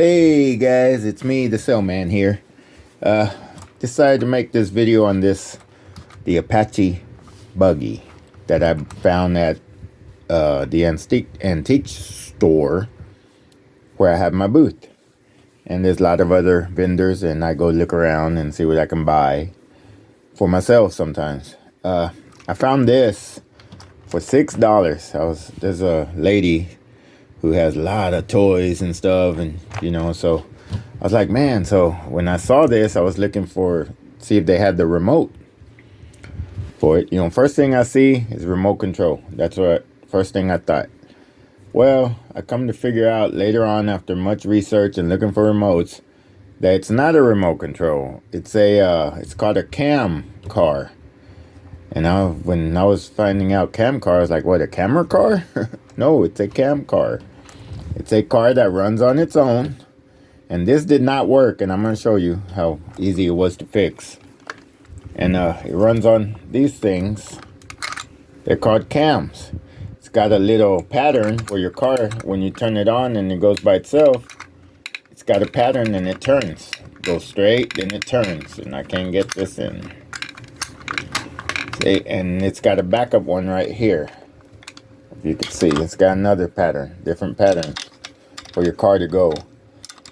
Hey guys, it's me, the Cellman here. Decided to make this video on the Apache buggy that I found at the antique store where I have my booth. And there's a lot of other vendors, and I go look around and see what I can buy for myself sometimes. I found this for $6. There's a lady who has a lot of toys and stuff, and so I was like, man. So when I saw this, I was looking see if they had the remote for it. First thing I see is remote control. That's what first thing I thought. Well, I come to figure out later on, after much research and looking for remotes, that it's not a remote control. It's called a cam car. And when I was finding out cam car, I was like, what, a camera car? No, it's a cam car. It's a car that runs on its own. And this did not work, and I'm going to show you how easy it was to fix. And it runs on these things. They're called cams. It's got a little pattern for your car. When you turn it on and it goes by itself, it's got a pattern and it turns. It goes straight, then it turns. And I can't get this in. See, and it's got a backup one right here. If you can see, it's got another pattern, different pattern for your car to go.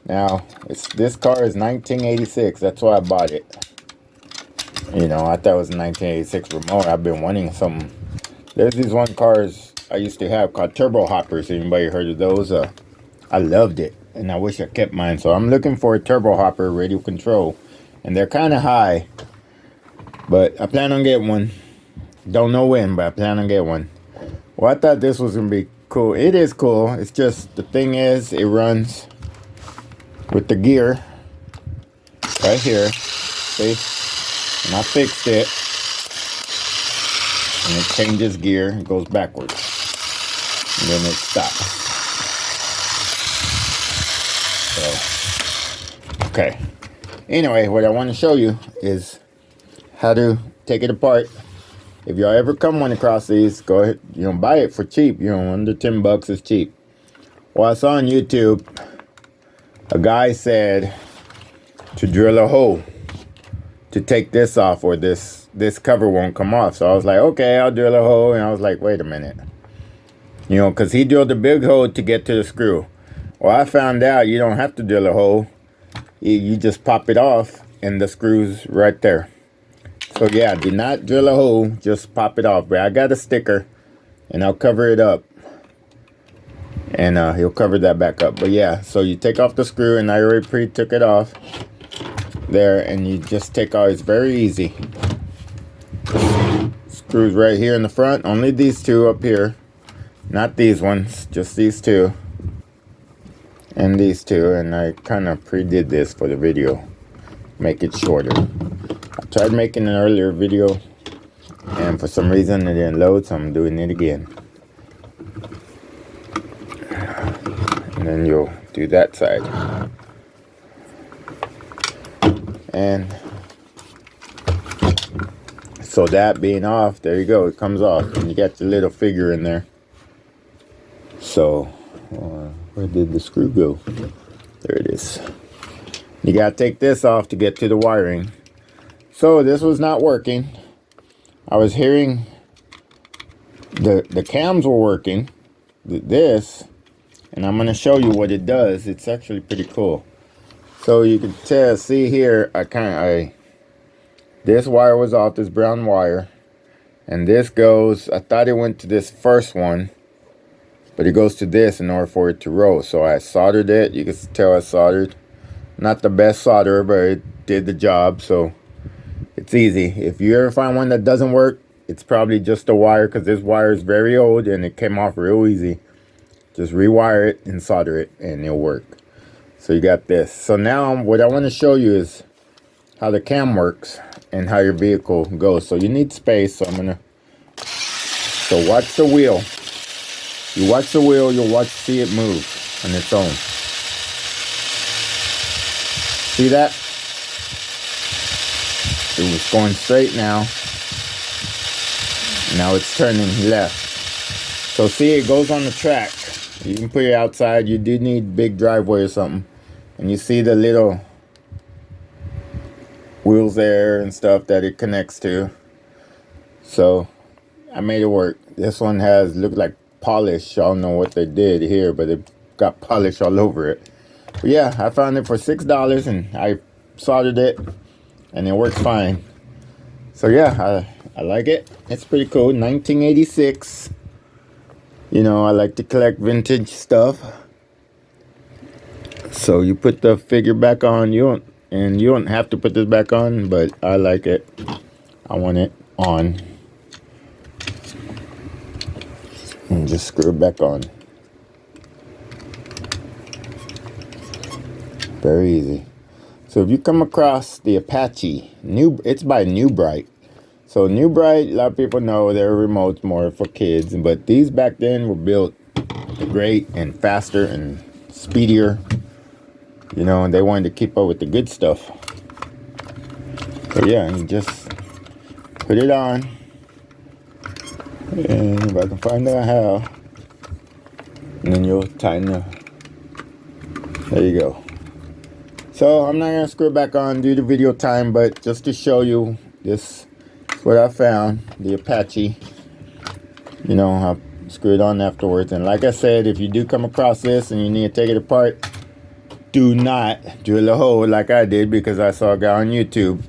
Now, this car is 1986. That's why I bought it. I thought it was a 1986 remote. I've been wanting some. There's these cars I used to have called turbo hoppers. Anybody heard of those? I loved it, and I wish I kept mine. So I'm looking for a turbo hopper radio control, and they're kind of high, but I plan on getting one. Don't know when, but I plan on getting one. Well, I thought this was going to be cool. It is cool. It's just, the thing is, it runs with the gear right here. See? And I fixed it. And it changes gear. It goes backwards. And then it stops. So, okay. Anyway, what I want to show you is how to take it apart. If y'all ever come across these, go ahead, buy it for cheap. Under $10 is cheap. Well, I saw on YouTube, a guy said to drill a hole to take this off, or this cover won't come off. So I was like, okay, I'll drill a hole. And I was like, wait a minute. Because he drilled a big hole to get to the screw. Well, I found out you don't have to drill a hole. You just pop it off, and the screw's right there. So yeah, do not drill a hole, just pop it off. But I got a sticker, and I'll cover it up. And he'll cover that back up. But yeah, so you take off the screw, and I already pre-took it off there, and you just take off. It's very easy. Screws right here in the front. Only these two up here. Not these ones, just these two. And these two. And I kind of pre-did this for the video. Make it shorter. I tried making an earlier video, and for some reason it didn't load, so I'm doing it again. And then you'll do that side. And so that being off, there you go, it comes off, and you got your little figure in there. So, where did the screw go? There it is. You gotta take this off to get to the wiring. So this was not working. I was hearing the cams were working. This, and I'm gonna show you what it does. It's actually pretty cool. So you can see here, this wire was off, this brown wire, and this goes. I thought it went to this first one, but it goes to this in order for it to roll. So I soldered it. You can tell I soldered. Not the best solderer, but it did the job. So it's easy. If you ever find one that doesn't work, it's probably just a wire, because this wire is very old and it came off real easy. Just rewire it and solder it, and it'll work. So you got this. So now what I want to show you is how the cam works and how your vehicle goes. So you need space. So so watch the wheel. You watch the wheel, you'll see it move on its own. See that? It was going straight now. Now it's turning left. So see, it goes on the track. You can put it outside. You do need big driveway or something. And you see the little wheels there and stuff that it connects to. So I made it work. This one has looked like polish. I don't know what they did here, but it got polish all over it. But yeah, I found it for $6 and I soldered it and it works fine. So yeah, I like it. It's pretty cool. 1986. You know, I like to collect vintage stuff. So you put the figure back on. You don't have to put this back on, but I like it. I want it on. And just screw it back on. Very easy. So if you come across the Apache, it's by New Bright. So New Bright, a lot of people know their remotes more for kids, but these back then were built great and faster and speedier. You know, and they wanted to keep up with the good stuff. So yeah, you just put it on. And if I can find out how, and then you'll tighten the, there you go. So I'm not gonna screw it back on due to video time, but just to show you this is what I found, the Apache. You know, I'll screw it on afterwards. And like I said, if you do come across this and you need to take it apart, do not drill a hole like I did, because I saw a guy on YouTube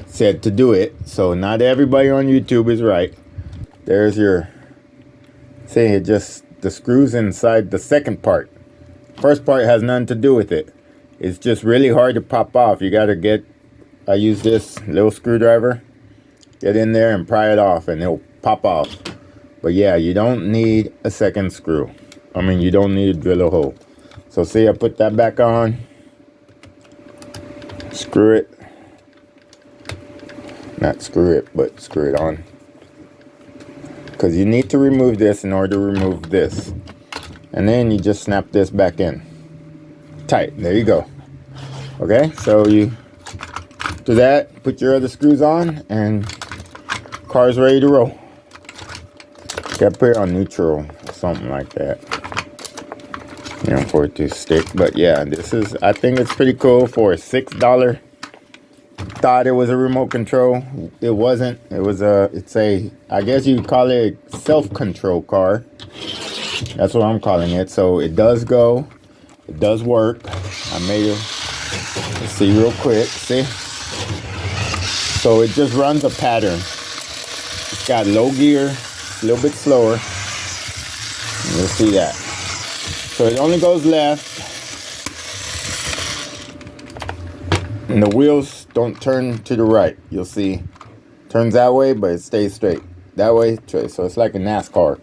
said to do it. So not everybody on YouTube is right. There's your, see, it just, the screws inside the second part. First part has nothing to do with it. It's just really hard to pop off. You got to get, I use this little screwdriver, get in there and pry it off and it'll pop off. But yeah, you don't need a second screw. I mean, you don't need to drill a hole. So see, I put that back on, screw it, not screw it, but screw it on. Because you need to remove this in order to remove this. And then you just snap this back in. Tight, there you go. Okay, so you do that, put your other screws on, and car's ready to roll. Got to put it on neutral, something like that. You know, for it to stick. But yeah, this is, I think it's pretty cool for a $6. Thought it was a remote control. It wasn't. It was it's a, I guess you call it a self-control car. That's what I'm calling it. So it does go. It does work. I made it. Let's see real quick. See? So it just runs a pattern. It's got low gear, a little bit slower. You'll see that. So it only goes left. And the wheels don't turn to the right. You'll see. Turns that way, but it stays straight. That way, straight. So it's like a NASCAR.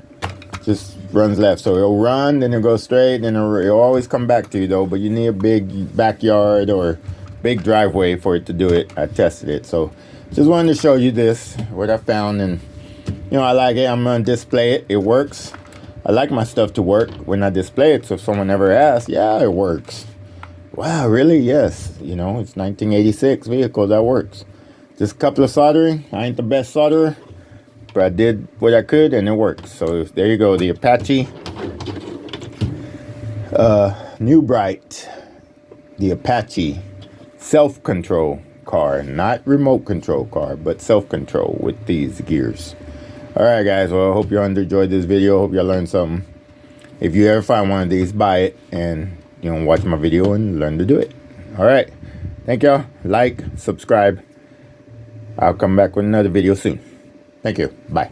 Just runs left. So it'll run, then it'll go straight, then it'll always come back to you though. But you need a big backyard or big driveway for it to do it. I tested it. So just wanted to show you this, what I found. And, you know, I like it. I'm going to display it. It works. I like my stuff to work when I display it. So if someone ever asks, yeah, it works. Wow, really? Yes. You know, it's 1986 vehicle that works. Just a couple of soldering. I ain't the best solderer, but I did what I could and it worked. So there you go. The Apache New Bright. The Apache self-control car. Not remote control car, but self-control with these gears. Alright guys, well I hope you enjoyed this video. Hope you learned something. If you ever find one of these, buy it and, you know, watch my video and learn to do it. Alright, thank y'all. Like, subscribe. I'll come back with another video soon. Thank you. Bye.